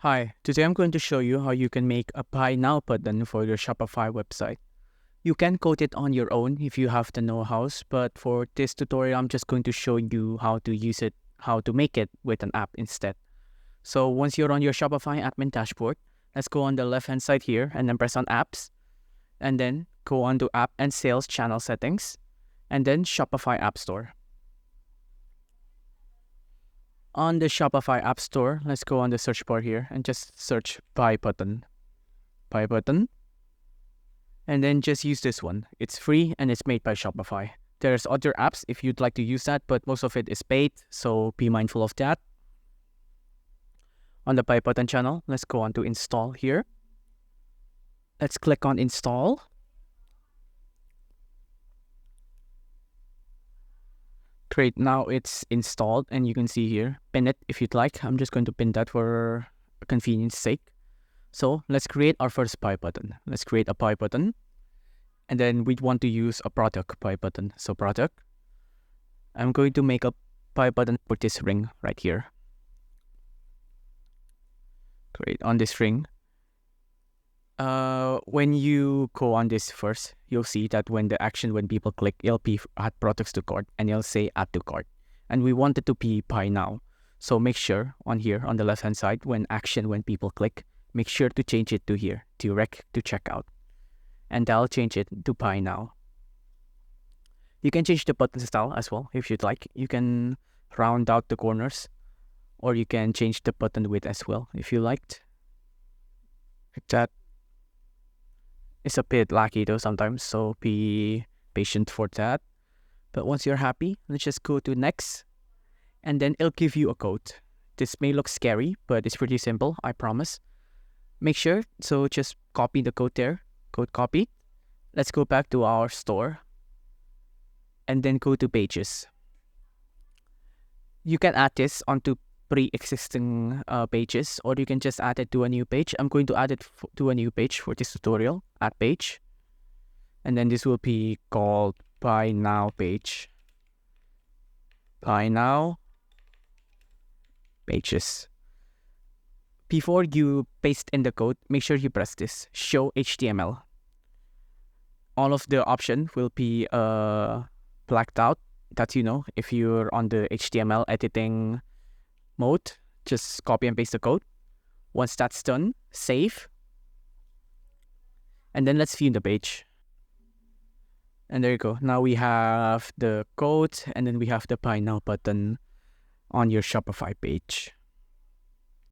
Hi, today I'm going to show you how you can make a Buy Now button for your Shopify website. You can code it on your own if you have the know-how, but for this tutorial, I'm just going to show you how to use it, how to make it with an app instead. So once you're on your Shopify admin dashboard, let's go on the left-hand side here and then press on Apps, and then go on to App and Sales Channel Settings, and then Shopify App Store. On the Shopify App Store, let's go on the search bar here and just search Buy Button. Buy Button. And then just use this one. It's free and it's made by Shopify. There's other apps if you'd like to use that, but most of it is paid, so be mindful of that. On the Buy Button channel, let's go on to Install here. Let's click on Install. Great, now it's installed and you can see here, pin it if you'd like. I'm just going to pin that for convenience sake. So let's create our first buy button. Let's create a buy button. And then we'd want to use a product buy button. So product, I'm going to make a buy button for this ring right here. Great, on this ring. When you go on this first, you'll see that when people click, it'll be add products to cart and it'll say add to cart. And we want it to be buy now. So make sure on here on the left hand side, when people click, make sure to change it to here, direct to checkout. And I'll change it to buy now. You can change the button style as well if you'd like. You can round out the corners or you can change the button width as well if you liked. Like that. It's a bit laggy though sometimes, so be patient for that. But once you're happy, let's just go to next. And then it'll give you a code. This may look scary, but it's pretty simple, I promise. Make sure, so just copy the code there. Code copy. Let's go back to our store. And then go to pages. You can add this onto pre-existing pages, or you can just add it to a new page. I'm going to add it to a new page for this tutorial. Add page. And then this will be called Buy Now page. Buy Now pages. Before you paste in the code, make sure you press this, Show HTML. All of the options will be blacked out. That if you're on the HTML editing mode, just copy and paste the code. Once that's done, save. And then let's view the page. And there you go. Now we have the code and then we have the Buy Now button on your Shopify page.